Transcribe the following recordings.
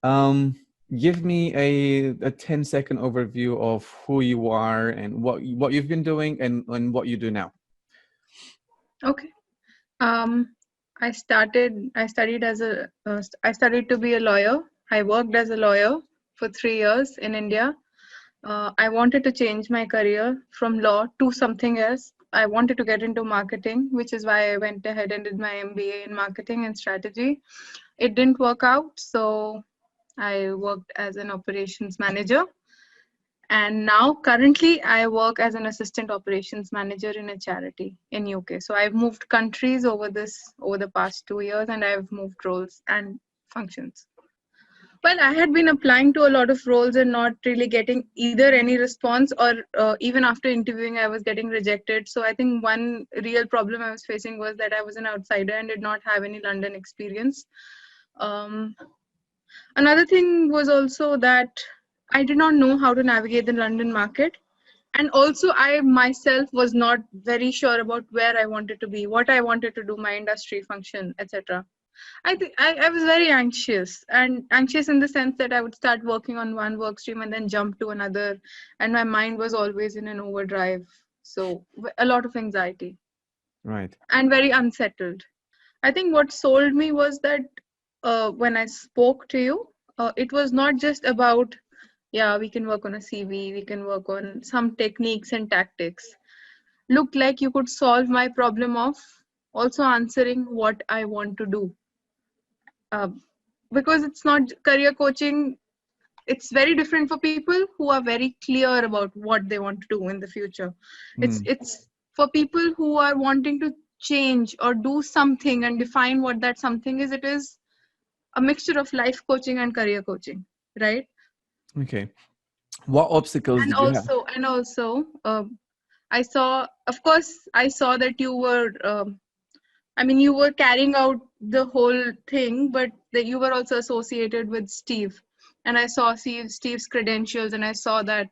Um, Give me a 10-second overview of who you are and what you've been doing and what you do now. Okay. Um, I studied to be a lawyer. I worked as a lawyer for 3 years in India. I wanted to change my career from law to something else. I wanted to get into marketing, which is why I went ahead and did my MBA in marketing and strategy. It didn't work out, so I worked as an operations manager. And now currently I work as an assistant operations manager in a charity in UK. So I've moved countries over the past 2 years, and I've moved roles and functions. Well, I had been applying to a lot of roles and not really getting either any response, or even after interviewing I was getting rejected. So I think one real problem I was facing was that I was an outsider and did not have any London experience. um, Another thing was also that I did not know how to navigate the London market. And also, I myself was not very sure about where I wanted to be, what I wanted to do, my industry function, etc. I was very anxious, and anxious in the sense that I would start working on one work stream and then jump to another, and my mind was always in an overdrive. So a lot of anxiety Right. and very unsettled. I think what sold me was that when I spoke to you, it was not just about, yeah, we can work on a CV, we can work on some techniques and tactics. Looked like you could solve my problem of also answering what I want to do. Uh, because it's not career coaching, it's very different for people who are very clear about what they want to do in the future. Hmm. It's for people who are wanting to change or do something and define what that something is. It is a mixture of life coaching and career coaching, right? Okay. What obstacles and did you have? also and also I saw, of course, I saw that you were you were carrying out the whole thing, but that you were also associated with Steve. And I saw Steve's credentials, and I saw that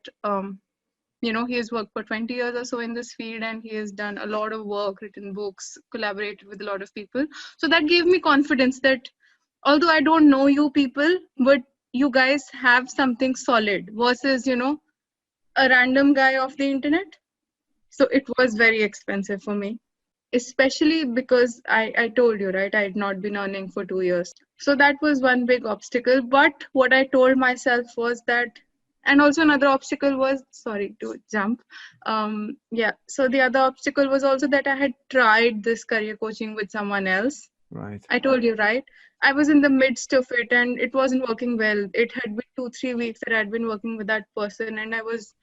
he has worked for 20 years or so in this field, and he has done a lot of work, written books, collaborated with a lot of people. So that gave me confidence that although I don't know you people, but you guys have something solid versus, a random guy off the internet. So it was very expensive for me, especially because I told you, right, I had not been earning for 2 years. So that was one big obstacle. But what I told myself was that, and also another obstacle was, sorry to jump. Yeah. So the other obstacle was also that I had tried this career coaching with someone else. Right. I told you, right? I was in the midst of it and it wasn't working well. It had been 2-3 weeks that I'd been working with that person, and I was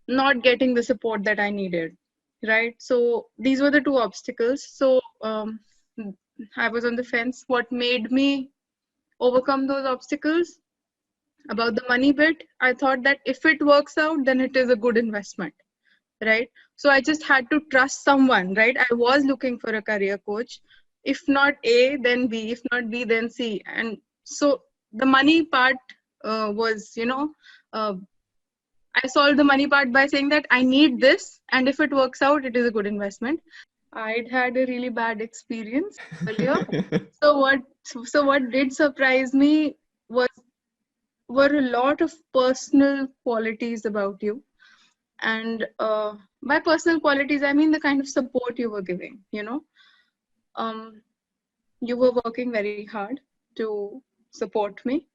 not getting the support that I needed, right? So these were the two obstacles. So I was on the fence. What made me overcome those obstacles? About the money bit, I thought that if it works out, then it is a good investment, right? So I just had to trust someone, right? I was looking for a career coach. If not A, then B. If not B, then C. And so the money part was, uh, I solved the money part by saying that I need this, and if it works out, it is a good investment. I'd had a really bad experience earlier. So what did surprise me was were a lot of personal qualities about you. And by personal qualities, I mean the kind of support you were giving. Um, you were working very hard to support me,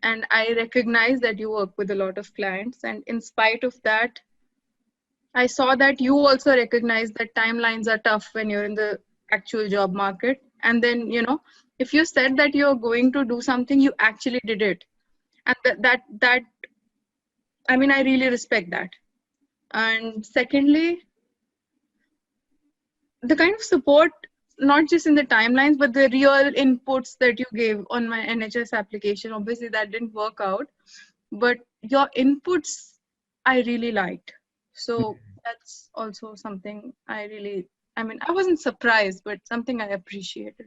and I recognize that you work with a lot of clients. And in spite of that, I saw that you also recognize that timelines are tough when you're in the actual job market. And then, if you said that you're going to do something, you actually did it. And I really respect that. And secondly, the kind of support, not just in the timelines, but the real inputs that you gave on my NHS application. Obviously, that didn't work out, but your inputs I really liked. So that's also something I wasn't surprised, but something I appreciated.